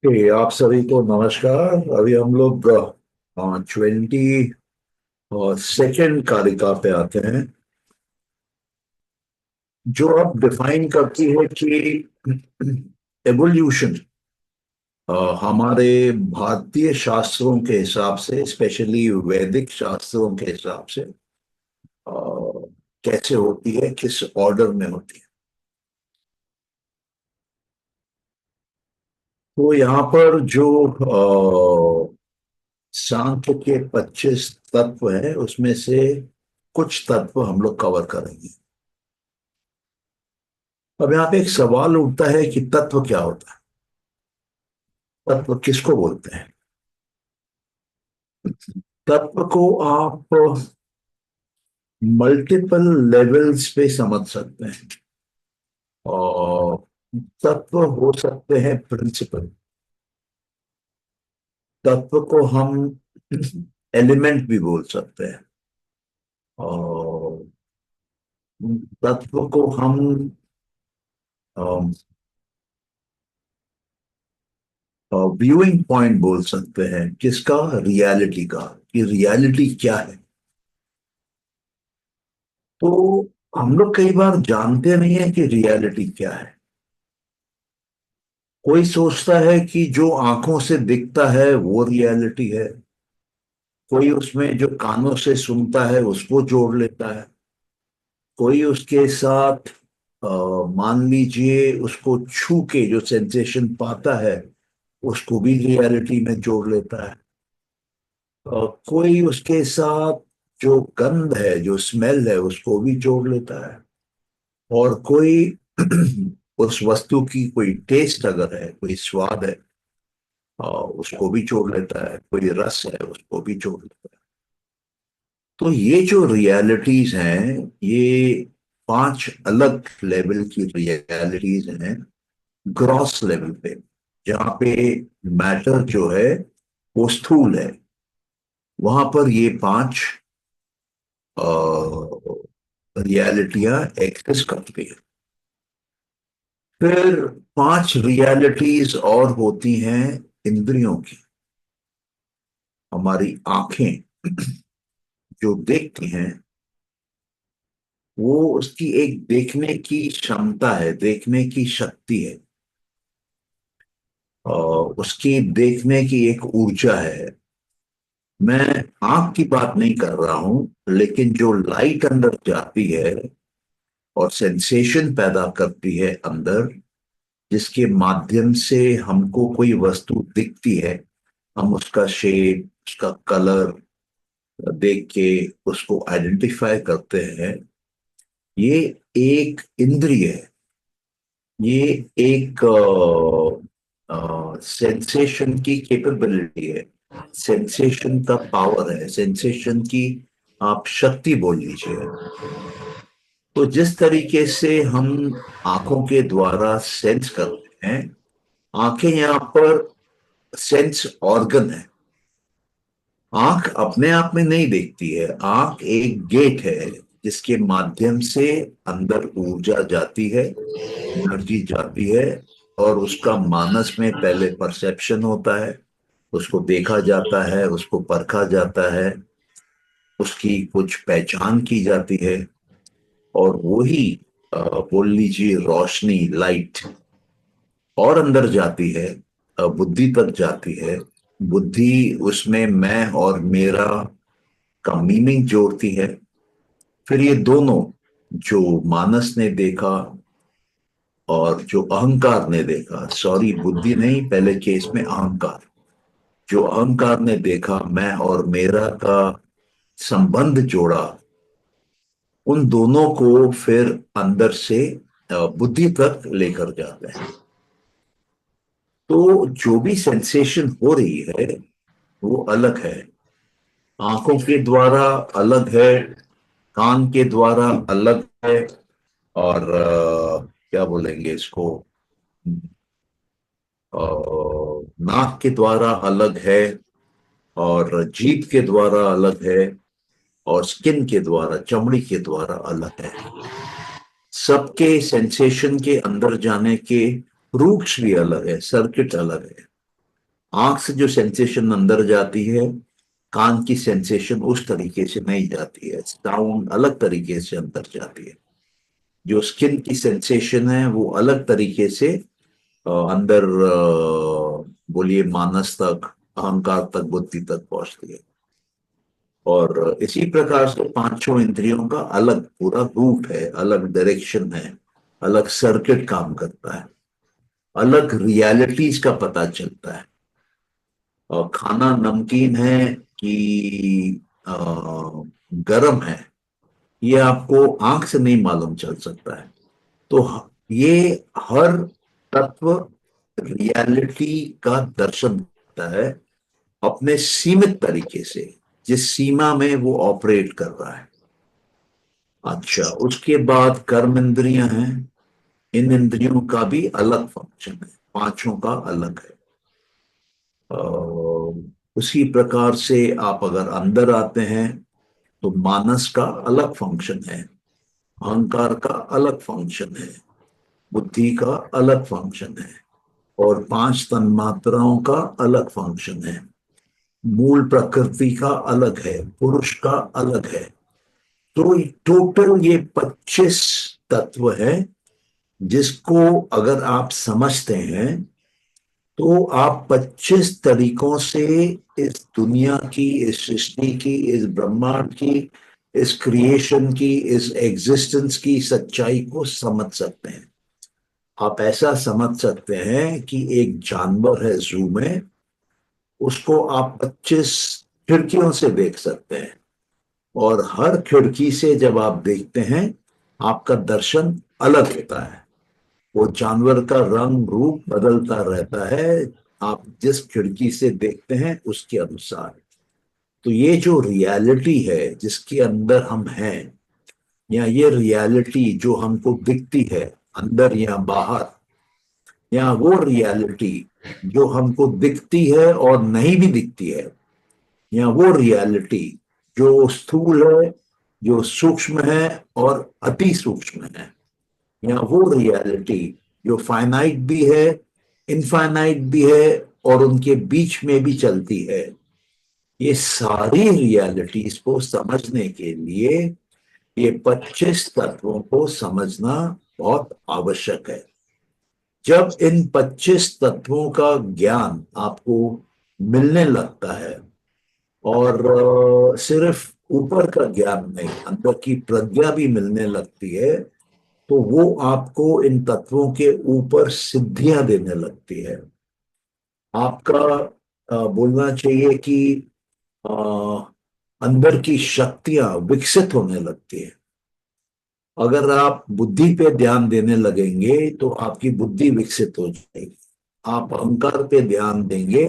आप सभी को नमस्कार। अभी हम लोग 22nd कारिका पे आते हैं, जो अब डिफाइन करती है कि एवोल्यूशन हमारे भारतीय शास्त्रों के हिसाब से, स्पेशली वैदिक शास्त्रों के हिसाब से अ, कैसे होती है, किस ऑर्डर में होती है। तो यहाँ पर जो सांख्य के 25 तत्व हैं, उसमें से कुछ तत्व हम लोग कवर करेंगे। अब यहाँ पे एक सवाल उठता है कि तत्व क्या होता है, तत्व किसको बोलते हैं। तत्व को आप मल्टीपल लेवल्स पे समझ सकते हैं। और तत्व हो सकते हैं प्रिंसिपल, तत्व को हम एलिमेंट भी बोल सकते हैं, और तत्व को हम व्यूइंग पॉइंट बोल सकते हैं। किसका? रियलिटी का, कि रियलिटी क्या है। तो हम लोग कई बार जानते नहीं है कि रियलिटी क्या है। कोई सोचता है कि जो आंखों से दिखता है वो रियलिटी है, कोई उसमें जो कानों से सुनता है उसको जोड़ लेता है, कोई उसके साथ अ, मान लीजिए उसको छू के जो सेंसेशन पाता है उसको भी रियलिटी में जोड़ लेता है। कोई उसके साथ जो गंध है, जो स्मेल है, उसको भी जोड़ लेता है। और कोई उस वस्तु की कोई टेस्ट अगर है, कोई स्वाद है, उसको भी जोड़ लेता है, कोई रस है उसको भी जोड़ लेता है। तो ये जो रियलिटीज हैं, ये 5 अलग लेवल की रियलिटीज हैं, ग्रॉस लेवल पे, जहाँ पे मैटर जो है वो स्थूल है। वहां पर ये 5 रियलिटियां एग्जिस्ट करती है। फिर 5 रियलिटीज और होती हैं इंद्रियों की। हमारी आंखें जो देखती हैं, वो उसकी एक देखने की क्षमता है, देखने की शक्ति है, और उसकी देखने की एक ऊर्जा है। मैं आंख की बात नहीं कर रहा हूं, लेकिन जो लाइट अंदर जाती है और सेंसेशन पैदा करती है अंदर, जिसके माध्यम से हमको कोई वस्तु दिखती है, हम उसका शेप, उसका कलर देख के उसको आइडेंटिफाई करते हैं। ये एक इंद्रिय है, ये एक सेंसेशन की कैपेबिलिटी है, सेंसेशन का पावर है, सेंसेशन की आप शक्ति बोल लीजिए। तो जिस तरीके से हम आंखों के द्वारा सेंस करते हैं, आंखें यहाँ पर सेंस ऑर्गन है। आंख अपने आप में नहीं देखती है, आंख एक गेट है जिसके माध्यम से अंदर ऊर्जा जाती है, एनर्जी जाती है, और उसका मानस में पहले परसेप्शन होता है, उसको देखा जाता है, उसको परखा जाता है, उसकी कुछ पहचान की जाती है, और वही बोल लीजिए रोशनी, लाइट, और अंदर जाती है, बुद्धि तक जाती है। बुद्धि उसमें मैं और मेरा का मीनिंग जोड़ती है। फिर ये दोनों, जो मानस ने देखा और जो अहंकार ने देखा, सॉरी बुद्धि नहीं, पहले केस में अहंकार, जो अहंकार ने देखा, मैं और मेरा का संबंध जोड़ा, उन दोनों को फिर अंदर से बुद्धि तक लेकर जाते हैं। तो जो भी सेंसेशन हो रही है वो अलग है, आंखों के द्वारा अलग है, कान के द्वारा अलग है, और क्या बोलेंगे इसको, अ, नाक के द्वारा अलग है, और जीभ के द्वारा अलग है, और स्किन के द्वारा, चमड़ी के द्वारा अलग है। सबके सेंसेशन के अंदर जाने के रूट्स भी अलग है, सर्किट अलग है। आंख से जो सेंसेशन अंदर जाती है, कान की सेंसेशन उस तरीके से नहीं जाती है, साउंड अलग तरीके से अंदर जाती है। जो स्किन की सेंसेशन है वो अलग तरीके से अंदर बोलिए मानस तक, अहंकार तक, बुद्धि तक पहुंचती है। और इसी प्रकार से पांचों इंद्रियों का अलग पूरा रूट है, अलग डायरेक्शन है, अलग सर्किट काम करता है, अलग रियलिटीज का पता चलता है। और खाना नमकीन है कि गरम है, ये आपको आंख से नहीं मालूम चल सकता है। तो ये हर तत्व रियलिटी का दर्शन देता है अपने सीमित तरीके से, जिस सीमा में वो ऑपरेट कर रहा है। अच्छा, उसके बाद कर्म इंद्रियां हैं। इन इंद्रियों का भी अलग फंक्शन है, पांचों का अलग है। उसी प्रकार से आप अगर अंदर आते हैं तो मानस का अलग फंक्शन है, अहंकार का अलग फंक्शन है, बुद्धि का अलग फंक्शन है, और पांच तन्मात्राओं का अलग फंक्शन है। मूल प्रकृति का अलग है, पुरुष का अलग है। तो टोटल ये 25 तत्व है, जिसको अगर आप समझते हैं तो आप 25 तरीकों से इस दुनिया की, इस सृष्टि की, इस ब्रह्मांड की, इस क्रिएशन की, इस एग्जिस्टेंस की सच्चाई को समझ सकते हैं। आप ऐसा समझ सकते हैं कि एक जानवर है जू में, उसको आप 25 खिड़कियों से देख सकते हैं, और हर खिड़की से जब आप देखते हैं आपका दर्शन अलग होता है। वो जानवर का रंग रूप बदलता रहता है, आप जिस खिड़की से देखते हैं उसके अनुसार। तो ये जो रियलिटी है जिसके अंदर हम हैं, या ये रियलिटी जो हमको दिखती है अंदर या बाहर, या वो रियलिटी जो हमको दिखती है और नहीं भी दिखती है, या वो रियलिटी जो स्थूल है, जो सूक्ष्म है और अति सूक्ष्म है, या वो रियलिटी जो फाइनाइट भी है, इनफाइनाइट भी है, और उनके बीच में भी चलती है। ये सारी रियलिटीज को समझने के लिए ये 25 तत्वों को समझना बहुत आवश्यक है। जब इन 25 तत्वों का ज्ञान आपको मिलने लगता है, और सिर्फ ऊपर का ज्ञान नहीं, अंदर की प्रज्ञा भी मिलने लगती है, तो वो आपको इन तत्वों के ऊपर सिद्धियां देने लगती है। आपका बोलना चाहिए कि अ, अंदर की शक्तियां विकसित होने लगती है। अगर आप बुद्धि पे ध्यान देने लगेंगे तो आपकी बुद्धि विकसित हो जाएगी। आप अहंकार पे ध्यान देंगे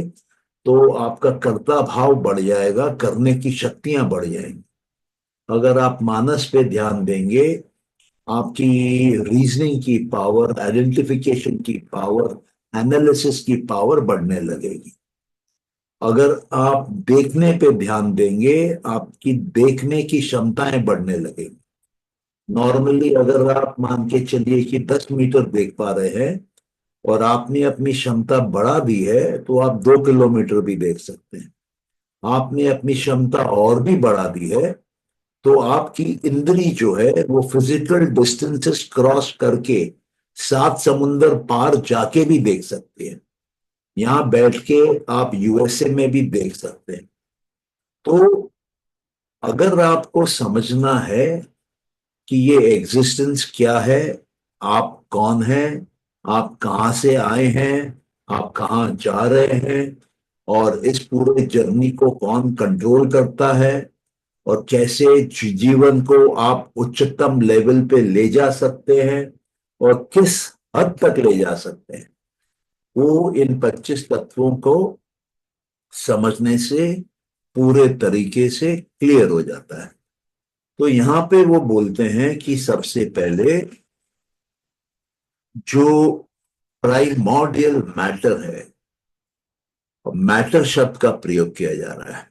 तो आपका कर्ता भाव बढ़ जाएगा, करने की शक्तियां बढ़ जाएंगी। अगर आप मानस पे ध्यान देंगे, आपकी रीजनिंग की पावर, आइडेंटिफिकेशन की पावर, एनालिसिस की पावर बढ़ने लगेगी। अगर आप देखने पे ध्यान देंगे, आपकी देखने की क्षमताएं बढ़ने लगेगी। नॉर्मली अगर आप मान के चलिए कि 10 मीटर देख पा रहे हैं, और आपने अपनी क्षमता बढ़ा दी है, तो आप 2 किलोमीटर भी देख सकते हैं। आपने अपनी क्षमता और भी बढ़ा दी है, तो आपकी इंद्री जो है वो फिजिकल डिस्टेंसेस क्रॉस करके 7 समुंदर पार जाके भी देख सकते हैं। यहां बैठ के आप यूएसए में भी देख सकते हैं। तो अगर आपको समझना है कि ये एग्जिस्टेंस क्या है, आप कौन हैं, आप कहाँ से आए हैं, आप कहाँ जा रहे हैं, और इस पूरे जर्नी को कौन कंट्रोल करता है, और कैसे जीवन को आप उच्चतम लेवल पे ले जा सकते हैं, और किस हद तक ले जा सकते हैं, वो इन 25 तत्वों को समझने से पूरे तरीके से क्लियर हो जाता है। तो यहां पे वो बोलते हैं कि सबसे पहले जो प्राइमोर्डियल मैटर है, मैटर शब्द का प्रयोग किया जा रहा है।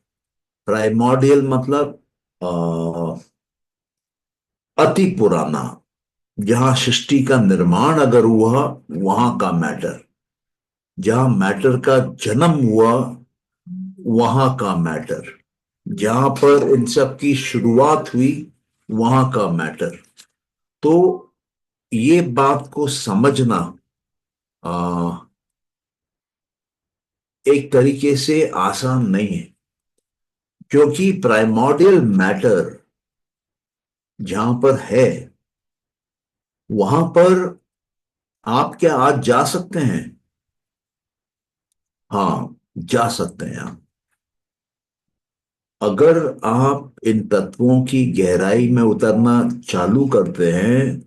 प्राइमोर्डियल मतलब अति पुराना, जहां सृष्टि का निर्माण अगर हुआ, वहां का मैटर। जहां मैटर का जन्म हुआ वहां का मैटर, जहां पर इन सब की शुरुआत हुई वहां का मैटर। तो ये बात को समझना आ, एक तरीके से आसान नहीं है, क्योंकि प्राइमोर्डियल मैटर जहां पर है वहां पर आप क्या आज जा सकते हैं? हाँ, जा सकते हैं आप। अगर आप इन तत्वों की गहराई में उतरना चालू करते हैं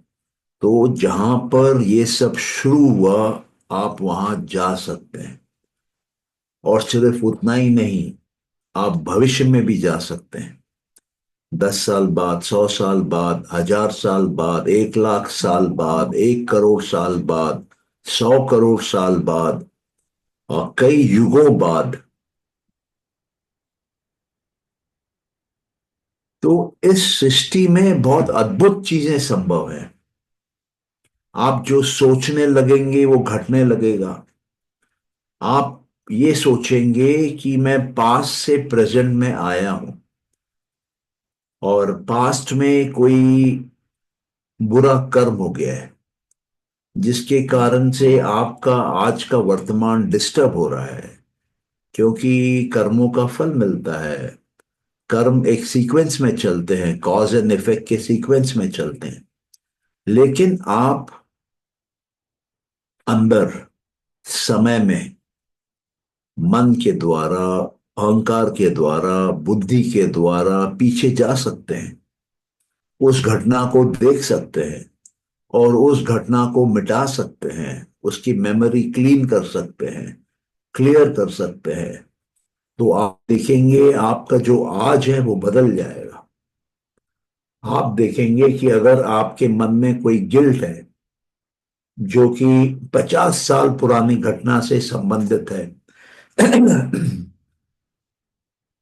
तो जहां पर ये सब शुरू हुआ आप वहां जा सकते हैं। और सिर्फ उतना ही नहीं, आप भविष्य में भी जा सकते हैं। 10 साल बाद, 100 साल बाद, 1000 साल बाद, 1 लाख साल बाद, 1 करोड़ साल बाद, 100 करोड़ साल बाद, और कई युगों बाद। तो इस सृष्टि में बहुत अद्भुत चीजें संभव है। आप जो सोचने लगेंगे वो घटने लगेगा। आप ये सोचेंगे कि मैं पास्ट से प्रेजेंट में आया हूं, और पास्ट में कोई बुरा कर्म हो गया है जिसके कारण से आपका आज का वर्तमान डिस्टर्ब हो रहा है, क्योंकि कर्मों का फल मिलता है। कर्म एक सीक्वेंस में चलते हैं, कॉज एंड इफेक्ट के सीक्वेंस में चलते हैं। लेकिन आप अंदर समय में मन के द्वारा, अहंकार के द्वारा, बुद्धि के द्वारा पीछे जा सकते हैं, उस घटना को देख सकते हैं और उस घटना को मिटा सकते हैं, उसकी मेमोरी क्लीन कर सकते हैं, क्लियर कर सकते हैं। तो आप देखेंगे आपका जो आज है वो बदल जाएगा। आप देखेंगे कि अगर आपके मन में कोई गिल्ट है जो कि 50 साल पुरानी घटना से संबंधित है,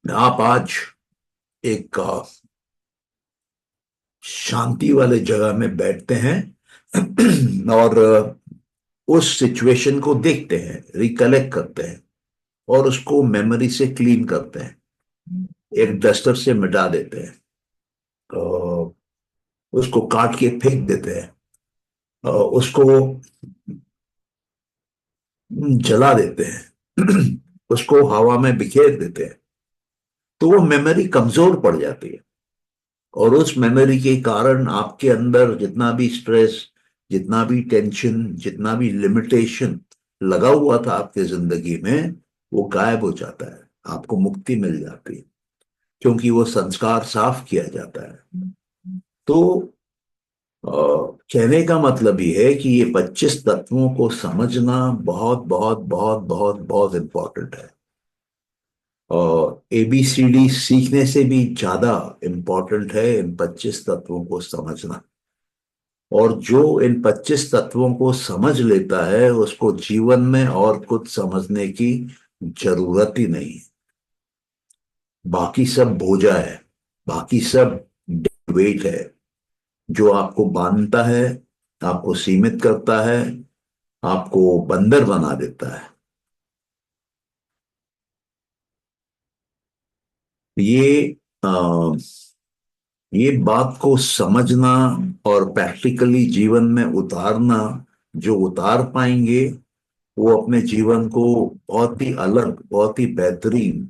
आप आज एक शांति वाले जगह में बैठते हैं और उस सिचुएशन को देखते हैं, रिकलेक्ट करते हैं और उसको मेमोरी से क्लीन करते हैं, एक डस्टर से मिटा देते हैं, तो उसको काट के फेंक देते हैं, उसको जला देते हैं, उसको हवा में बिखेर देते हैं। तो वो मेमोरी कमजोर पड़ जाती है, और उस मेमोरी के कारण आपके अंदर जितना भी स्ट्रेस, जितना भी टेंशन, जितना भी लिमिटेशन लगा हुआ था आपके जिंदगी में, वो गायब हो जाता है। आपको मुक्ति मिल जाती है, क्योंकि वो संस्कार साफ किया जाता है। तो अ, कहने का मतलब ये है कि ये 25 तत्वों को समझना बहुत बहुत बहुत बहुत बहुत इंपॉर्टेंट है। और एबीसीडी सीखने से भी ज्यादा इंपॉर्टेंट है इन 25 तत्वों को समझना। और जो इन 25 तत्वों को समझ लेता है उसको जीवन में और कुछ समझने की जरूरत ही नहीं। बाकी सब बोझा है, बाकी सब वेट है जो आपको बांधता है, आपको सीमित करता है, आपको बंदर बना देता है। ये आ, ये बात को समझना और प्रैक्टिकली जीवन में उतारना, जो उतार पाएंगे वो अपने जीवन को बहुत ही अलग, बहुत ही बेहतरीन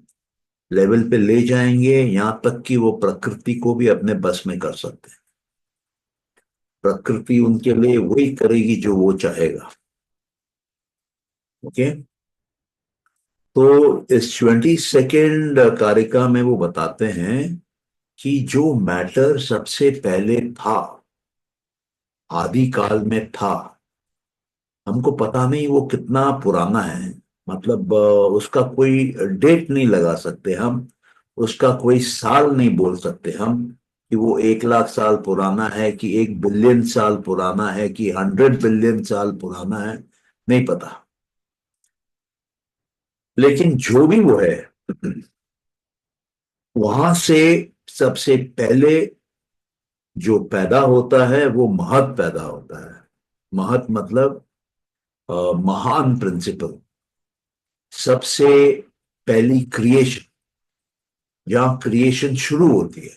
लेवल पे ले जाएंगे, यहां तक कि वो प्रकृति को भी अपने बस में कर सकते हैं। प्रकृति उनके लिए वही करेगी जो वो चाहेगा। ओके। तो इस 22nd कारिका में वो बताते हैं कि जो मैटर सबसे पहले था, आदि काल में था, हमको पता नहीं वो कितना पुराना है। मतलब उसका कोई डेट नहीं लगा सकते हम, उसका कोई साल नहीं बोल सकते हम कि वो 1 लाख साल पुराना है, कि 1 बिलियन साल पुराना है, कि 100 बिलियन साल पुराना है। नहीं पता। लेकिन जो भी वो है, वहां से सबसे पहले जो पैदा होता है वो महत पैदा होता है। महत मतलब महान प्रिंसिपल। सबसे पहली क्रिएशन, जहां क्रिएशन शुरू होती है,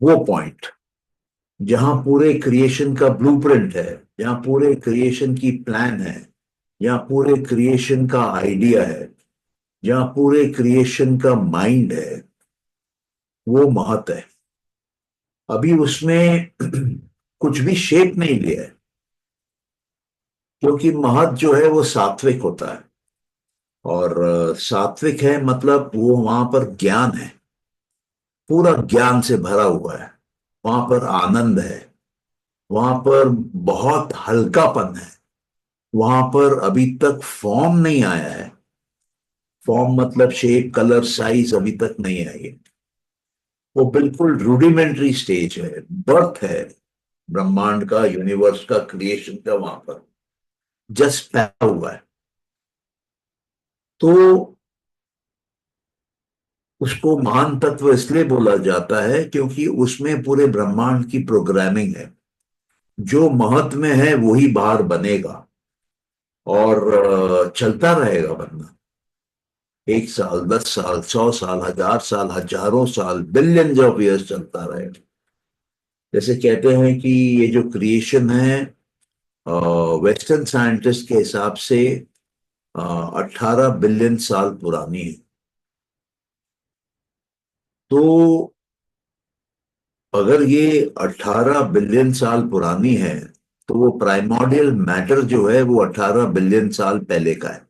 वो पॉइंट, जहां पूरे क्रिएशन का ब्लूप्रिंट है, जहां पूरे क्रिएशन की प्लान है, जहां पूरे क्रिएशन का आइडिया है, जहां पूरे क्रिएशन का माइंड है, वो महत है। अभी उसमें कुछ भी शेप नहीं लिया है, क्योंकि महत जो है वो सात्विक होता है। और सात्विक है मतलब वो वहां पर ज्ञान है, पूरा ज्ञान से भरा हुआ है। वहां पर आनंद है, वहां पर बहुत हल्कापन है, वहां पर अभी तक फॉर्म नहीं आया है। फॉर्म मतलब शेप, कलर, साइज अभी तक नहीं आई है। वो बिल्कुल रूडिमेंट्री स्टेज है, बर्थ है ब्रह्मांड का, यूनिवर्स का, क्रिएशन का, वहां पर जस्ट पैदा हुआ है। तो उसको महान तत्व इसलिए बोला जाता है क्योंकि उसमें पूरे ब्रह्मांड की प्रोग्रामिंग है। जो महत में है वही बाहर बनेगा, और चलता रहेगा बनना। 1 साल, 10 साल, 100 साल, 1000 साल, हजारों साल, बिलियंस ऑफ ईयर्स चलता रहेगा। जैसे कहते हैं कि ये जो क्रिएशन है, वेस्टर्न साइंटिस्ट के हिसाब से 18 बिलियन साल पुरानी है। तो अगर ये 18 बिलियन साल पुरानी है, तो वो प्राइमोर्डियल मैटर जो है वो 18 बिलियन साल पहले का है।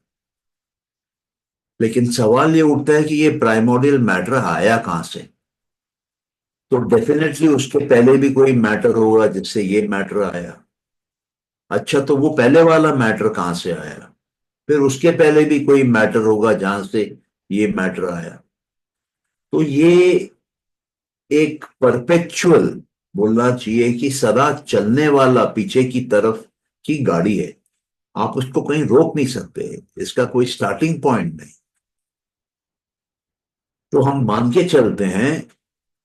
लेकिन सवाल ये उठता है कि ये प्राइमोर्डियल मैटर आया कहां से? तो डेफिनेटली उसके पहले भी कोई मैटर होगा जिससे ये मैटर आया। अच्छा, तो वो पहले वाला मैटर कहां से आया? फिर उसके पहले भी कोई मैटर होगा जहां से ये मैटर आया। तो ये एक परपेचुअल, बोलना चाहिए कि सदा चलने वाला पीछे की तरफ की गाड़ी है। आप उसको कहीं रोक नहीं सकते, इसका कोई स्टार्टिंग पॉइंट नहीं। तो हम मान के चलते हैं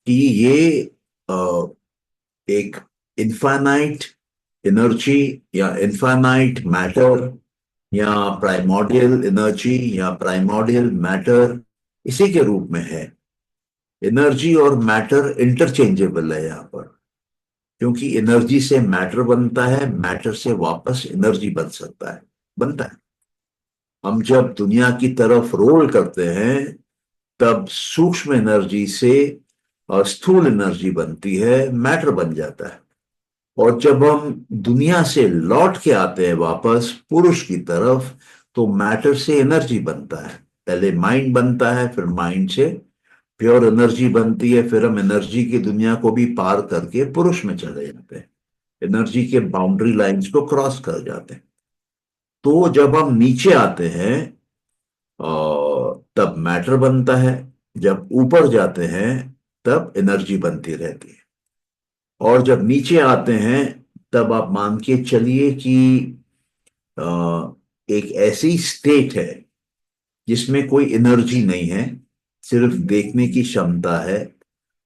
कि ये अ, एक इनफाइनाइट एनर्जी या इनफाइनाइट मैटर या प्राइमोर्डियल एनर्जी या प्राइमोर्डियल मैटर इसी के रूप में है। एनर्जी और मैटर इंटरचेंजेबल है यहाँ पर, क्योंकि एनर्जी से मैटर बनता है, मैटर से वापस एनर्जी बन सकता है, बनता है। हम जब दुनिया की तरफ रोल करते हैं, तब सूक्ष्म एनर्जी से स्थूल एनर्जी बनती है, मैटर बन जाता है। और जब हम दुनिया से लौट के आते हैं वापस पुरुष की तरफ, तो मैटर से एनर्जी बनता है। पहले माइंड बनता है, फिर माइंड से प्योर एनर्जी बनती है, फिर हम एनर्जी की दुनिया को भी पार करके पुरुष में चले जाते हैं, एनर्जी के बाउंड्री लाइंस को क्रॉस कर जाते हैं। तो जब हम नीचे आते हैं तब मैटर बनता है, जब ऊपर जाते हैं तब एनर्जी बनती रहती है। और जब नीचे आते हैं, तब आप मान के चलिए कि अ, एक ऐसी स्टेट है जिसमें कोई एनर्जी नहीं है, सिर्फ देखने की क्षमता है।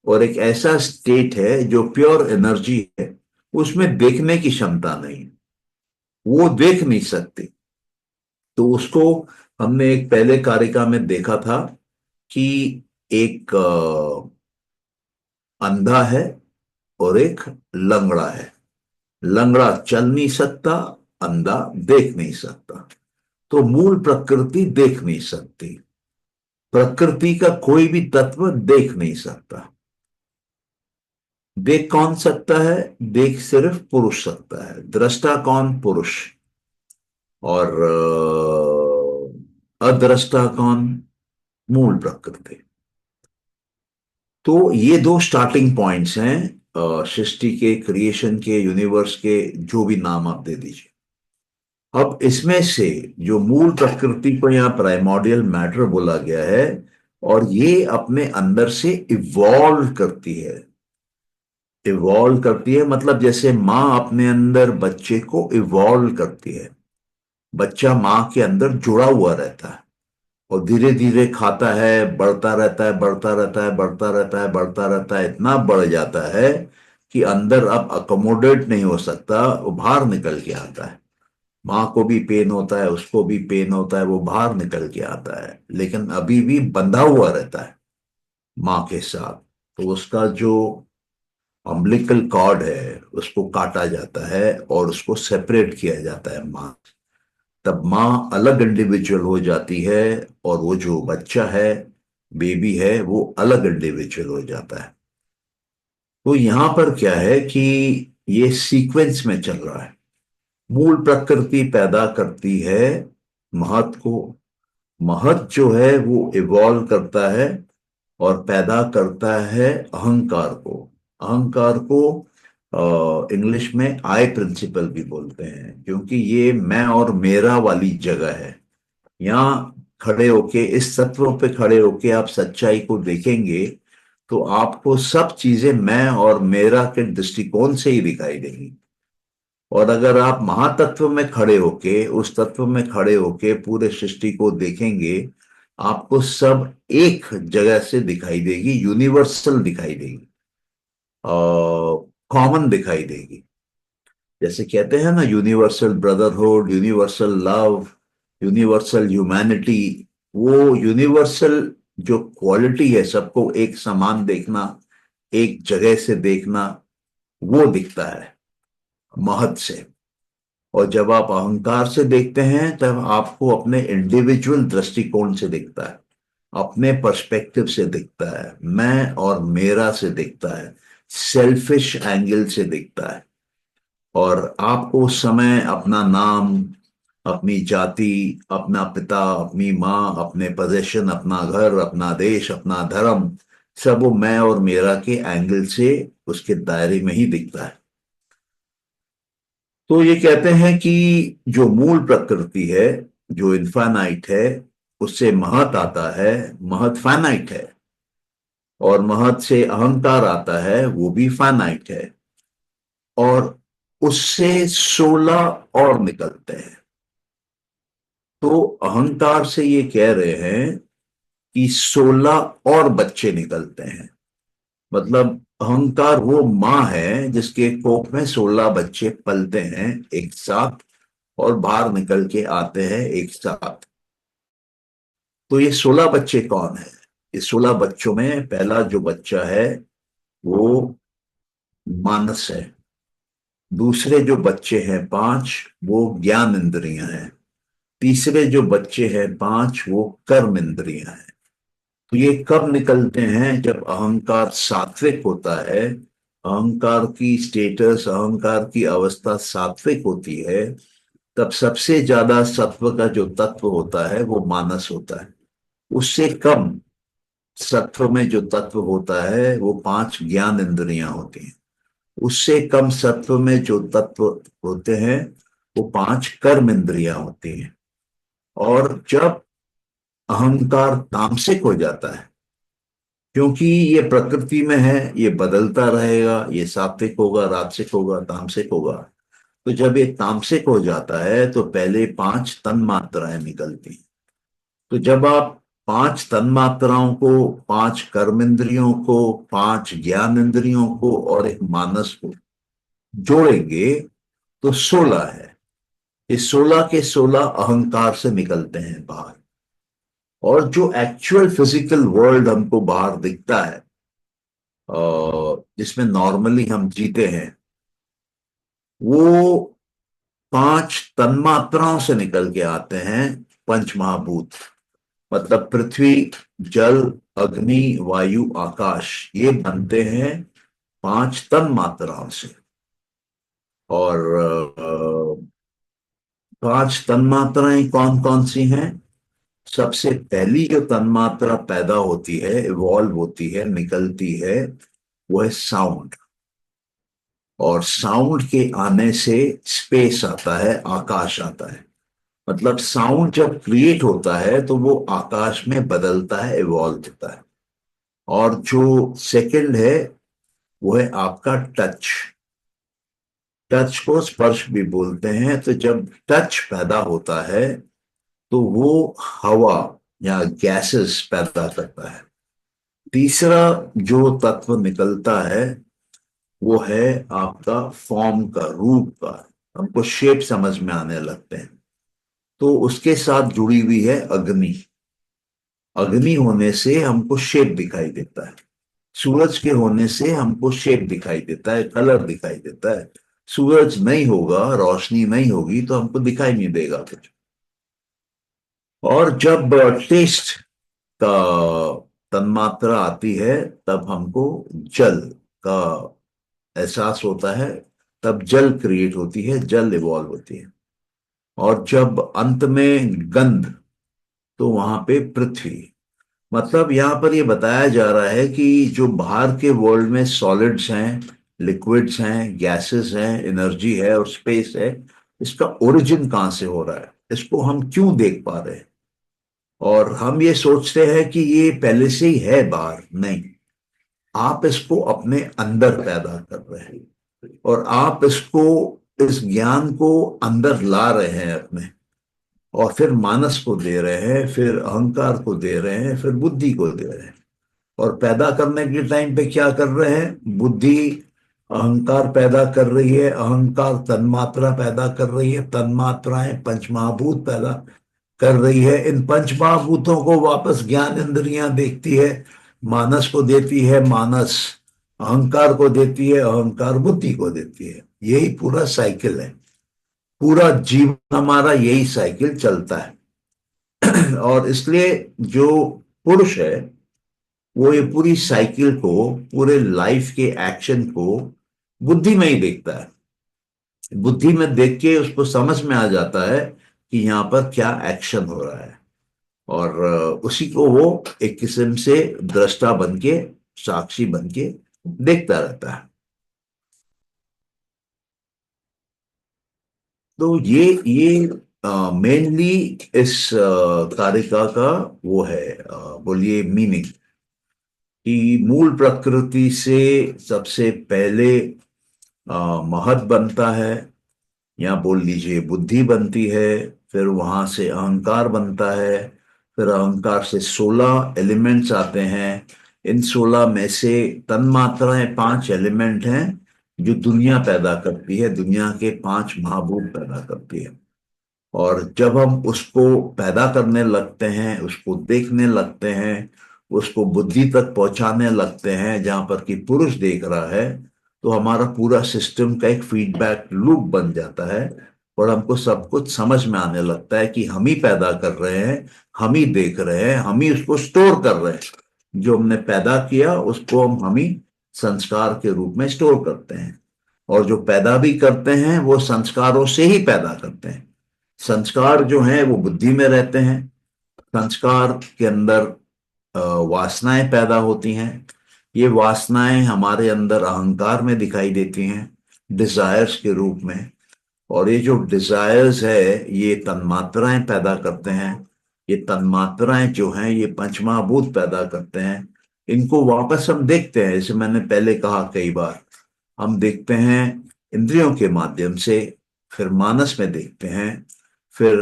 और एक ऐसा स्टेट है जो प्योर एनर्जी है, उसमें देखने की क्षमता नहीं, वो देख नहीं सकती। तो उसको हमने एक पहले कारिका में देखा था कि एक अंधा है और एक लंगड़ा है। लंगड़ा चल नहीं सकता, अंधा देख नहीं सकता। तो मूल प्रकृति देख नहीं सकती, प्रकृति का कोई भी तत्व देख नहीं सकता। देख कौन सकता है? देख सिर्फ पुरुष सकता है। दृष्टा कौन? पुरुष। और अदृष्टा कौन? मूल प्रकृति। तो ये दो स्टार्टिंग पॉइंट्स हैं सृष्टि के, क्रिएशन के, यूनिवर्स के, जो भी नाम आप दे दीजिए। अब इसमें से जो मूल प्रकृति को यहाँ प्राइमोर्डियल मैटर बोला गया है, और ये अपने अंदर से इवॉल्व करती है। इवॉल्व करती है मतलब जैसे माँ अपने अंदर बच्चे को इवॉल्व करती है। बच्चा माँ के अंदर जुड़ा हुआ रहता है और धीरे धीरे खाता है, बढ़ता रहता है, बढ़ता रहता है, बढ़ता रहता है, बढ़ता रहता है, इतना बढ़ जाता है कि अंदर अब अकोमोडेट नहीं हो सकता, वो बाहर निकल के आता है। माँ को भी पेन होता है, उसको भी पेन होता है, वो बाहर निकल के आता है, लेकिन अभी भी बंधा हुआ रहता है माँ के साथ। तो उसका जो अम्बिलिकल कॉर्ड है उसको काटा जाता है और उसको सेपरेट किया जाता है माँ। तब माँ अलग इंडिविजुअल हो जाती है, और वो जो बच्चा है, बेबी है, वो अलग इंडिविजुअल हो जाता है। तो यहां पर क्या है कि ये सीक्वेंस में चल रहा है। मूल प्रकृति पैदा करती है महत को। महत जो है वो इवॉल्व करता है और पैदा करता है अहंकार को। अहंकार को इंग्लिश में आई प्रिंसिपल भी बोलते हैं, क्योंकि ये मैं और मेरा वाली जगह है। यहाँ खड़े होके, इस तत्व पे खड़े होके आप सच्चाई को देखेंगे तो आपको सब चीजें मैं और मेरा के दृष्टिकोण से ही दिखाई देंगी। और अगर आप महातत्व में खड़े होके, उस तत्व में खड़े होके पूरे सृष्टि को देखेंगे, आपको सब एक जगह से दिखाई देगी, यूनिवर्सल दिखाई देगी, कॉमन दिखाई देगी। जैसे कहते हैं ना, universal brotherhood, universal love, universal humanity. वो यूनिवर्सल जो क्वालिटी है, सबको एक समान देखना, एक जगह से देखना, वो दिखता है महत से। और जब आप अहंकार से देखते हैं तब आपको अपने इंडिविजुअल दृष्टिकोण से दिखता है, अपने पर्सपेक्टिव से दिखता है, मैं और मेरा से दिखता है, सेल्फिश एंगल से दिखता है। और आपको उस समय अपना नाम, अपनी जाति, अपना पिता, अपनी माँ, अपने पोजीशन, अपना घर, अपना देश, अपना धर्म, सब वो मैं और मेरा के एंगल से उसके दायरे में ही दिखता है। तो ये कहते हैं कि जो मूल प्रकृति है, जो इनफाइनाइट है, उससे महत आता है। महत फाइनाइट है। और महत से अहंकार आता है, वो भी फाइनाइट है। और उससे 16 और निकलते हैं। तो अहंकार से ये कह रहे हैं कि 16 और बच्चे निकलते हैं। मतलब अहंकार वो माँ है जिसके कोख में 16 बच्चे पलते हैं एक साथ, और बाहर निकल के आते हैं एक साथ। तो ये 16 बच्चे कौन है? इस 16 बच्चों में पहला जो बच्चा है वो मानस है। दूसरे जो बच्चे हैं 5, वो ज्ञान इंद्रियां हैं। तीसरे जो बच्चे हैं 5, वो कर्म इंद्रियां हैं। तो ये कब निकलते हैं? जब अहंकार सात्विक होता है, अहंकार की स्टेटस, अहंकार की अवस्था सात्विक होती है, तब सबसे ज्यादा सत्व का जो तत्व होता है वो मानस होता है। उससे कम सत्व में जो तत्व होता है वो 5 ज्ञान इंद्रियां होती हैं। उससे कम सत्व में जो तत्व होते हैं वो 5 कर्म इंद्रियां होती हैं। और जब अहंकार तामसिक हो जाता है, क्योंकि ये प्रकृति में है, ये बदलता रहेगा, ये सात्विक होगा, राजसिक होगा, तामसिक होगा। तो जब ये तामसिक हो जाता है तो पहले 5 तन मात्राएं निकलती हैं। तो जब आप 5 तन मात्राओं को, 5 कर्म इंद्रियों को, 5 ज्ञान इंद्रियों को और एक मानस को जोड़ेंगे तो 16 है। इस 16 के 16 अहंकार से निकलते हैं बाहर। और जो एक्चुअल फिजिकल वर्ल्ड हमको बाहर दिखता है, जिसमें नॉर्मली हम जीते हैं, वो 5 तन्मात्राओं से निकल के आते हैं। पंच महाभूत, मतलब पृथ्वी, जल, अग्नि, वायु, आकाश, ये बनते हैं 5 तन मात्राओं से। और 5 तन्मात्राएं कौन कौन सी हैं? सबसे पहली जो तन्मात्रा पैदा होती है, इवॉल्व होती है, निकलती है, वो है साउंड। और साउंड के आने से स्पेस आता है, आकाश आता है। मतलब साउंड जब क्रिएट होता है तो वो आकाश में बदलता है, इवॉल्व होता है। और जो सेकंड है वो है आपका टच। टच को स्पर्श भी बोलते हैं। तो जब टच पैदा होता है तो वो हवा या गैसेस पैदा करता है। तीसरा जो तत्व निकलता है वो है आपका फॉर्म का, रूप का। हमको शेप समझ में आने लगते हैं। तो उसके साथ जुड़ी हुई है अग्नि। अग्नि होने से हमको शेप दिखाई देता है। सूरज के होने से हमको शेप दिखाई देता है, कलर दिखाई देता है। सूरज नहीं होगा, रोशनी नहीं होगी तो हमको दिखाई नहीं देगा कुछ। और जब टेस्ट का तन्मात्रा आती है, तब हमको जल का एहसास होता है। तब जल क्रिएट होती है, जल इवॉल्व होती है। और जब अंत में गंध, तो वहां पे पृथ्वी। मतलब यहां पर ये बताया जा रहा है कि जो बाहर के वर्ल्ड में सॉलिड्स हैं, लिक्विड्स हैं, गैसेस हैं, एनर्जी है और स्पेस है, इसका ओरिजिन कहाँ से हो रहा है, इसको हम क्यों देख पा रहे हैं। और हम ये सोचते हैं कि ये पहले से ही है बाहर। नहीं, आप इसको अपने अंदर पैदा कर रहे हैं और आप इसको, इस ज्ञान को अंदर ला रहे हैं अपने। और फिर मानस को दे रहे हैं, फिर अहंकार को दे रहे हैं, फिर बुद्धि को दे रहे हैं। और पैदा करने के टाइम पे क्या कर रहे हैं? बुद्धि अहंकार पैदा कर रही है, अहंकार तन्मात्रा पैदा कर रही है, तन्मात्राएं पंचमहाभूत पैदा कर रही है। इन पंचमहाभूतों को वापस ज्ञान इंद्रियां देखती है, मानस को देती है, मानस अहंकार को देती है, अहंकार बुद्धि को देती है। यही पूरा साइकिल है। पूरा जीवन हमारा यही साइकिल चलता है। और इसलिए जो पुरुष है, वो ये पूरी साइकिल को, पूरे लाइफ के एक्शन को बुद्धि में ही देखता है। बुद्धि में देख के उसको समझ में आ जाता है कि यहाँ पर क्या एक्शन हो रहा है। और उसी को वो एक किस्म से दृष्टा बन के, साक्षी बन के देखता रहता है। तो ये मेनली इस कारिका का वो है, बोलिए मीनिंग, कि मूल प्रकृति से सबसे पहले महत बनता है, या बोल लीजिए बुद्धि बनती है। फिर वहां से अहंकार बनता है। फिर अहंकार से 16 एलिमेंट्स आते हैं। इन 16 में से तन्मात्राएं 5 एलिमेंट हैं जो दुनिया पैदा करती है, दुनिया के 5 महाभूत पैदा करती है। और जब हम उसको पैदा करने लगते हैं, उसको देखने लगते हैं, उसको बुद्धि तक पहुंचाने लगते हैं जहां पर कि पुरुष देख रहा है, तो हमारा पूरा सिस्टम का एक फीडबैक लूप बन जाता है। और हमको सब कुछ समझ में आने लगता है कि हम ही पैदा कर रहे हैं, हम ही देख रहे हैं, हम ही उसको स्टोर कर रहे हैं। जो हमने पैदा किया उसको हम ही संस्कार के रूप में स्टोर करते हैं। और जो पैदा भी करते हैं वो संस्कारों से ही पैदा करते हैं। संस्कार जो हैं वो बुद्धि में रहते हैं। संस्कार के अंदर वासनाएं पैदा होती हैं। ये वासनाएं हमारे अंदर अहंकार में दिखाई देती हैं, डिजायर्स के रूप में। और ये जो डिजायर्स है, ये तन्मात्राएं पैदा करते हैं। ये तन्मात्राएं जो हैं ये पंचमहाभूत पैदा करते हैं। इनको वापस हम देखते हैं, जैसे मैंने पहले कहा कई बार, हम देखते हैं इंद्रियों के माध्यम से, फिर मानस में देखते हैं, फिर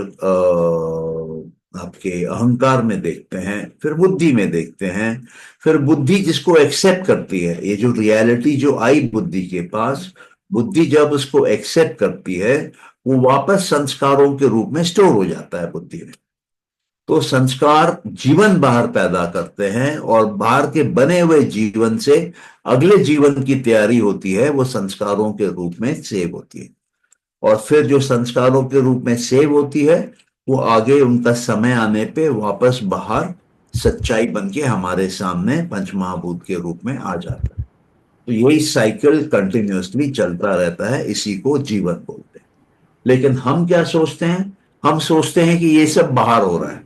आपके अहंकार में देखते हैं, फिर बुद्धि में देखते हैं। फिर बुद्धि जिसको एक्सेप्ट करती है, ये जो रियलिटी जो आई बुद्धि के पास, बुद्धि जब उसको एक्सेप्ट करती है, वो वापस संस्कारों के रूप में स्टोर हो जाता है बुद्धि में। तो संस्कार जीवन बाहर पैदा करते हैं, और बाहर के बने हुए जीवन से अगले जीवन की तैयारी होती है, वो संस्कारों के रूप में सेव होती है। और फिर जो संस्कारों के रूप में सेव होती है, वो आगे उनका समय आने पे वापस बाहर सच्चाई बन के हमारे सामने पंचमहाभूत के रूप में आ जाता है। तो यही साइकिल कंटिन्यूअसली चलता रहता है, इसी को जीवन बोलते हैं। लेकिन हम क्या सोचते हैं? हम सोचते हैं कि ये सब बाहर हो रहा है,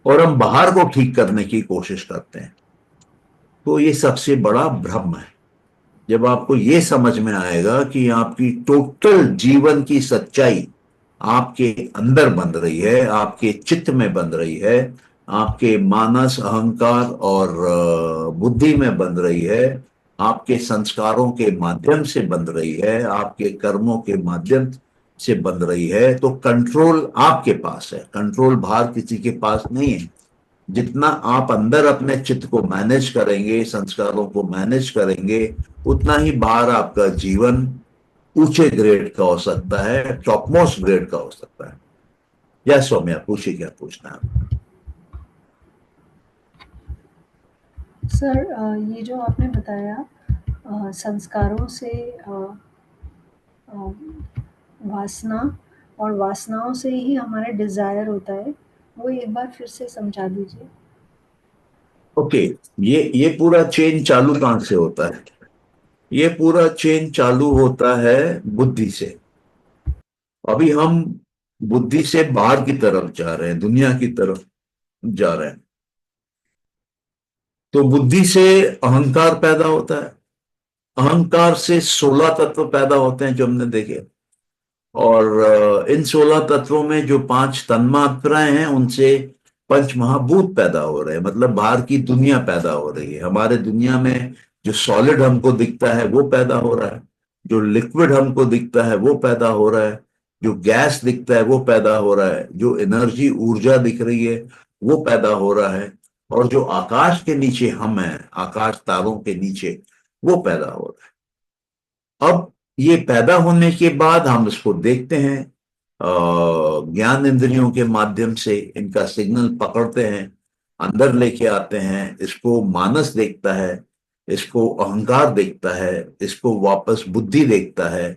और हम बाहर को ठीक करने की कोशिश करते हैं। तो ये सबसे बड़ा भ्रम है। जब आपको ये समझ में आएगा कि आपकी टोटल जीवन की सच्चाई आपके अंदर बन रही है, आपके चित्त में बन रही है, आपके मानस अहंकार और बुद्धि में बन रही है, आपके संस्कारों के माध्यम से बन रही है, आपके कर्मों के माध्यम से बन रही है, तो कंट्रोल आपके पास है। कंट्रोल बाहर किसी के पास नहीं है। जितना आप अंदर अपने चित्त को मैनेज करेंगे, संस्कारों को मैनेज करेंगे, उतना ही बाहर आपका जीवन ऊंचे ग्रेड का हो सकता है, टॉप मोस्ट ग्रेड का हो सकता है। या सौम्या पूछिए, क्या पूछना है? सर, ये जो आपने बताया संस्कारों से अ, वासना और वासनाओं से ही हमारा डिज़ायर होता है, वो एक बार फिर से समझा दीजिए। ओके, ये पूरा चेन चालू कहां से होता है? ये पूरा चेन चालू होता है बुद्धि से। अभी हम बुद्धि से बाहर की तरफ जा रहे हैं, दुनिया की तरफ जा रहे हैं। तो बुद्धि से अहंकार पैदा होता है। अहंकार से 16 तत्व पैदा होते हैं जो हमने देखे। और इन 16 तत्वों में जो 5 तन्मात्राएं हैं उनसे पंच महाभूत पैदा हो रहे हैं, मतलब बाहर की दुनिया पैदा हो रही है। हमारे दुनिया में जो सॉलिड हमको दिखता है वो पैदा हो रहा है, जो लिक्विड हमको दिखता है वो पैदा हो रहा है, जो गैस दिखता है वो पैदा हो रहा है, जो एनर्जी ऊर्जा दिख रही है वो पैदा हो रहा है, और जो आकाश के नीचे हम हैं, आकाश तारों के नीचे, वो पैदा हो रहा है। अब ये पैदा होने के बाद हम इसको देखते हैं, ज्ञान इंद्रियों के माध्यम से इनका सिग्नल पकड़ते हैं, अंदर लेके आते हैं। इसको मानस देखता है, इसको अहंकार देखता है, इसको वापस बुद्धि देखता है,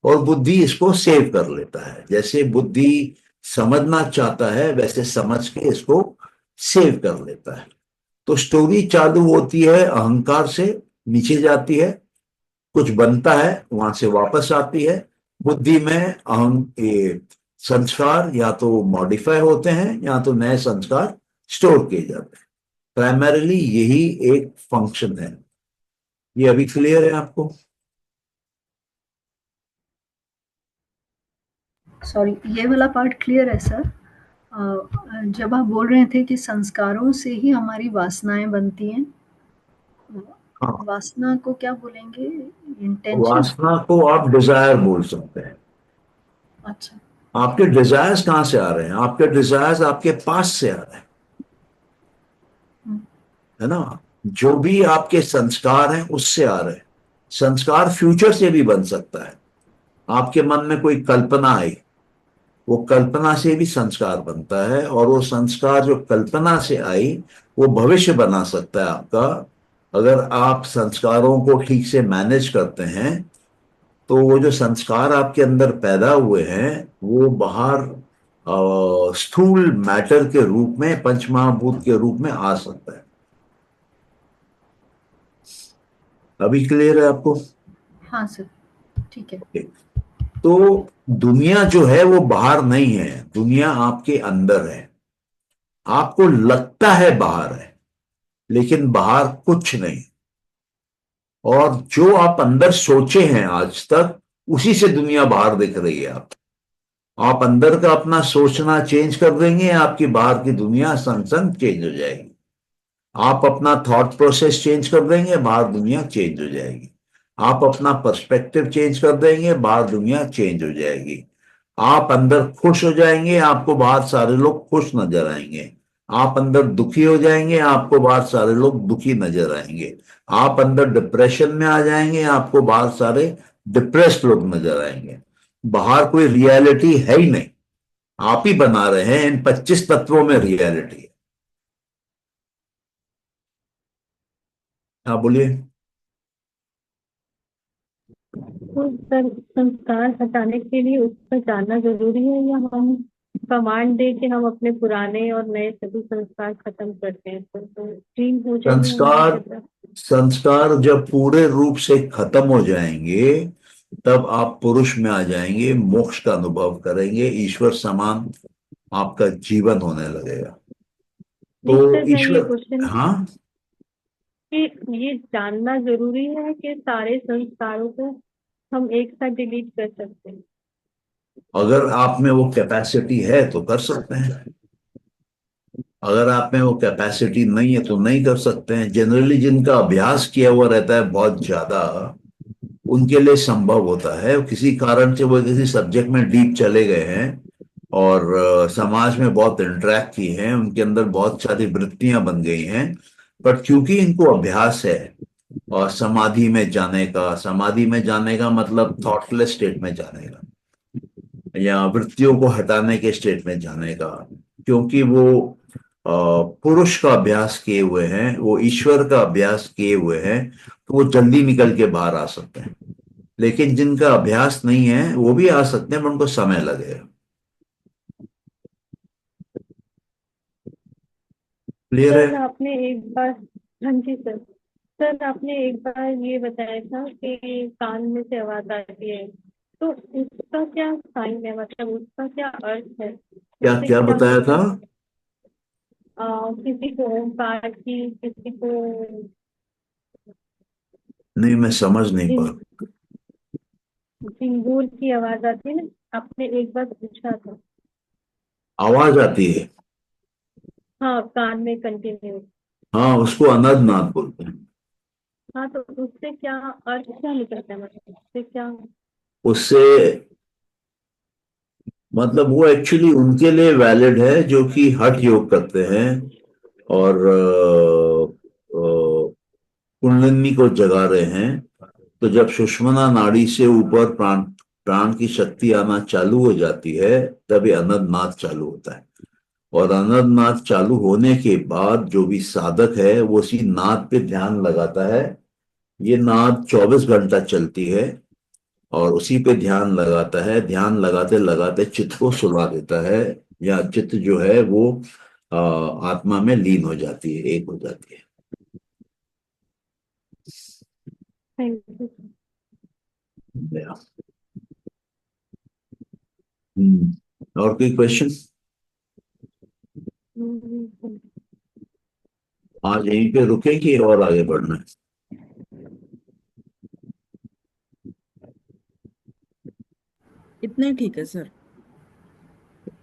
और बुद्धि इसको सेव कर लेता है। जैसे बुद्धि समझना चाहता है वैसे समझ के इसको सेव कर लेता है। तो स्टोरी चालू होती है अहंकार से, नीचे जाती है, कुछ बनता है, वहां से वापस आती है। बुद्धि में अहम ये संस्कार या तो मॉडिफाई होते हैं या तो नए संस्कार स्टोर किए जाते हैं। प्राइमरीली यही एक फंक्शन है। ये अभी क्लियर है आपको? सॉरी, ये वाला पार्ट क्लियर है सर। जब आप बोल रहे थे कि संस्कारों से ही हमारी वासनाएँ बनती हैं, हाँ, वासना को क्या बोलेंगे? इंटेंशन? वासना को आप डिजायर बोल सकते हैं। अच्छा। आपके डिजायर्स कहां से आ रहे हैं? आपके डिजायर्स आपके पास से आ रहे हैं, हुँ, है ना? जो भी आपके संस्कार हैं उससे आ रहे हैं। संस्कार फ्यूचर से भी बन सकता है। आपके मन में कोई कल्पना आई, वो कल्पना से भी संस्कार बनता है, और वो संस्कार जो कल्पना से आई वो भविष्य बना सकता है आपका। अगर आप संस्कारों को ठीक से मैनेज करते हैं तो वो जो संस्कार आपके अंदर पैदा हुए हैं वो बाहर स्थूल मैटर के रूप में, पंचमहाभूत के रूप में आ सकता है। अभी क्लियर है आपको? हाँ सर, ठीक है। तो दुनिया जो है वो बाहर नहीं है, दुनिया आपके अंदर है। आपको लगता है बाहर है, लेकिन बाहर कुछ नहीं। और जो आप अंदर सोचे हैं आज तक, उसी से दुनिया बाहर दिख रही है। आप अंदर का अपना सोचना चेंज कर देंगे, आपकी बाहर की दुनिया संग संग चेंज हो जाएगी। आप अपना थॉट प्रोसेस चेंज कर देंगे, बाहर दुनिया चेंज हो जाएगी। आप अपना पर्सपेक्टिव चेंज कर देंगे, बाहर दुनिया चेंज हो जाएगी। आप अंदर खुश हो जाएंगे, आपको बाहर सारे लोग खुश नजर आएंगे। आप अंदर दुखी हो जाएंगे, आपको बाहर सारे लोग दुखी नजर आएंगे। आप अंदर डिप्रेशन में आ जाएंगे, आपको बाहर सारे डिप्रेस्ड लोग नजर आएंगे। बाहर कोई रियलिटी है ही नहीं, आप ही बना रहे हैं। इन 25 तत्वों में रियलिटी है। हाँ बोलिए। तो सर, संस्कार हटाने के लिए उस पर जानना जरूरी है, या हम कमांड दे के हम अपने पुराने और नए सभी संस्कार खत्म करते हैं तो चेंज हो जाएगी हमारी संस्कार फितरत? संस्कार जब पूरे रूप से खत्म हो जाएंगे तब आप पुरुष में आ जाएंगे, मोक्ष का अनुभव करेंगे, ईश्वर समान आपका जीवन होने लगेगा। तो नहीं सर, मैं ये ईश्वर, क्वेश्चन हाँ, कि ये जानना जरूरी है कि सारे संस्कारों को हम एक साथ डिलीट कर सकते हैं? अगर आप में वो कैपेसिटी है तो कर सकते हैं। अगर आप में वो कैपेसिटी नहीं है तो नहीं कर सकते हैं। जनरली जिनका अभ्यास किया हुआ रहता है बहुत ज्यादा, उनके लिए संभव होता है। किसी कारण से वो किसी सब्जेक्ट में डीप चले गए हैं और समाज में बहुत इंटरेक्ट किए हैं, उनके अंदर बहुत सारी वृत्तियां बन गई हैं। बट क्योंकि इनको अभ्यास है, और समाधि में जाने का मतलब थॉटलेस स्टेट में जाने का, या वृत्तियों को हटाने के स्टेट में जाने का। क्योंकि वो पुरुष का अभ्यास किए हुए हैं, वो ईश्वर का अभ्यास किए हुए हैं, तो वो जल्दी निकल के बाहर आ सकते हैं। लेकिन जिनका अभ्यास नहीं है वो भी आ सकते हैं, पर उनको समय लगेगा। क्लियर है? सर आपने एक बार, हाँ जी सर, सर आपने एक बार ये बताया था कि कान में से आवाज आती है, तो उसका क्या साइन है, मतलब उसका क्या अर्थ है, क्या उससे क्या क्या बताया था? मतलब किसी को ओंकार की, किसी को नहीं, मैं समझ नहीं पा जिन रहा। झिंगूर की आवाज आती है ना, आपने एक बार पूछा था। आवाज आती है? हाँ, कान में कंटिन्यू। हाँ, उसको अनद नाद बोलते हैं। हाँ, तो उससे क्या अर्थ क्या निकलता है, मतलब उससे क्या। उससे मतलब वो एक्चुअली उनके लिए वैलिड है जो कि हठ योग करते हैं और कुंडलिनी को जगा रहे हैं। तो जब सुषुम्ना नाड़ी से ऊपर प्राण प्राण की शक्ति आना चालू हो जाती है, तभी अनंत नाद चालू होता है। और अनंत नाद चालू होने के बाद जो भी साधक है वो उसी नाद पे ध्यान लगाता है। ये नाद 24 घंटा चलती है, और उसी पे ध्यान लगाता है। ध्यान लगाते लगाते चित्त को सुला देता है, या चित्त जो है वो आत्मा में लीन हो जाती है, एक हो जाती है। Thank you. या। और कोई क्वेश्चन? आज यहीं पे रुकेंगे और आगे बढ़ना है? इतना ही ठीक है सर।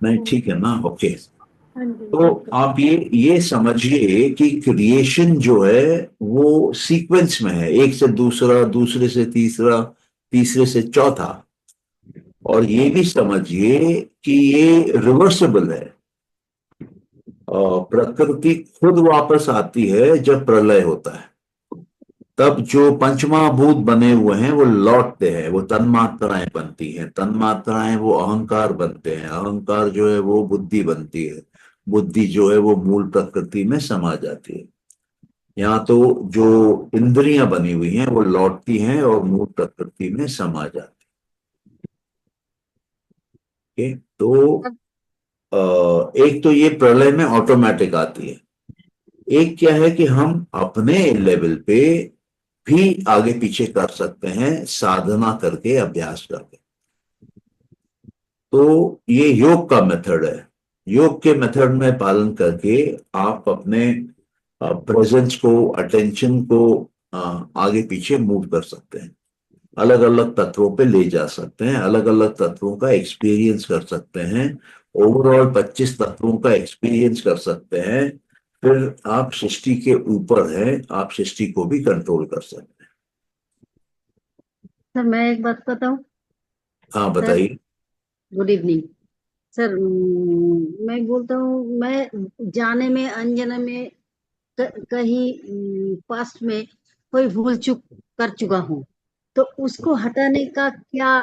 नहीं, ठीक है ना? ओके। हाँ जी, तो ओके। आप ये समझिए कि क्रिएशन जो है वो सीक्वेंस में है, एक से दूसरा, दूसरे से तीसरा, तीसरे से चौथा। और ये भी समझिए कि ये रिवर्सिबल है। प्रकृति खुद वापस आती है जब प्रलय होता है। तब जो पंचमहाभूत बने हुए हैं वो लौटते हैं, वो तन्मात्राएं बनती हैं, तन्मात्राएं वो अहंकार बनते हैं, अहंकार जो है वो बुद्धि बनती है, बुद्धि जो है वो मूल प्रकृति में समा जाती है। यहाँ तो जो इंद्रियां बनी हुई हैं वो लौटती हैं और मूल प्रकृति में समा जाती है। तो एक तो ये प्रलय में ऑटोमेटिक आती है। एक क्या है कि हम अपने लेवल पे भी आगे पीछे कर सकते हैं, साधना करके, अभ्यास करके। तो ये योग का मेथड है। योग के मेथड में पालन करके आप अपने प्रेजेंस को, अटेंशन को आगे पीछे मूव कर सकते हैं, अलग अलग तत्वों पे ले जा सकते हैं, अलग अलग तत्वों का एक्सपीरियंस कर सकते हैं। ओवरऑल 25 तत्वों का एक्सपीरियंस कर सकते हैं। फिर आप सृष्टि के ऊपर हैं, आप सृष्टि को भी कंट्रोल कर सकते हैं। सर मैं एक बात बताऊं। हाँ, सर बताइए। Good evening. सर मैं बोलता हूँ, मैं जाने में अनजाने में कहीं पास्ट में कोई भूल चूक कर चुका हूँ, तो उसको हटाने का क्या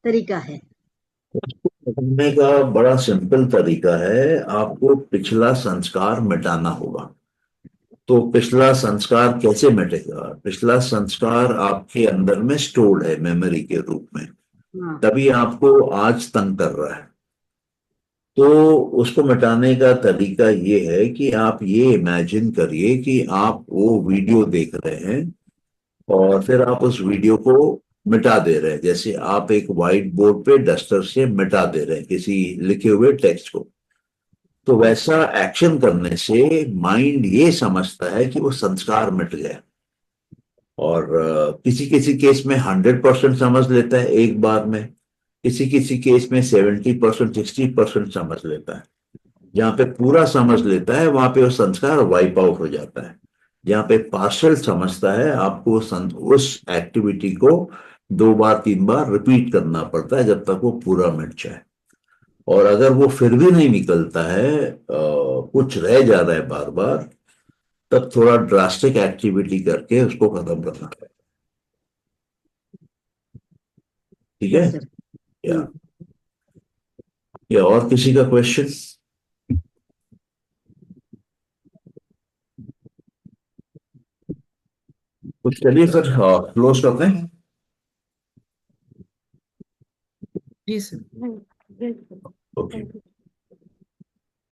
तरीका है? करने का बड़ा सिंपल तरीका है, आपको पिछला संस्कार मिटाना होगा। तो पिछला संस्कार कैसे मिटेगा? पिछला संस्कार आपके अंदर में स्टोर्ड है मेमोरी के रूप में, हाँ। तभी आपको आज तंग कर रहा है। तो उसको मिटाने का तरीका ये है कि आप ये इमेजिन करिए कि आप वो वीडियो देख रहे हैं, और फिर आप उस वीडियो को मिटा दे रहे हैं, जैसे आप एक व्हाइट बोर्ड पे डस्टर से मिटा दे रहे हैं किसी लिखे हुए टेक्स्ट को। तो वैसा एक्शन करने से माइंड ये समझता है कि वो संस्कार मिट गया। और किसी किसी केस में 100% समझ लेता है एक बार में, किसी किसी केस में 70%, 60% समझ लेता है। जहां पे पूरा समझ लेता है वहां पे वो संस्कार वाइप आउट हो जाता है। जहां पे पार्शल समझता है, आपको उस एक्टिविटी को 2 बार 3 बार रिपीट करना पड़ता है जब तक वो पूरा मिट जाए। और अगर वो फिर भी नहीं निकलता है, कुछ रह जा रहा है बार बार, तब थोड़ा ड्रास्टिक एक्टिविटी करके उसको खत्म करना है। ठीक है। Yes sir. या और किसी का क्वेश्चन? कुछ चलिए फिर क्लोज करते हैं। जी sir. Yes, sir. Okay. Thank you.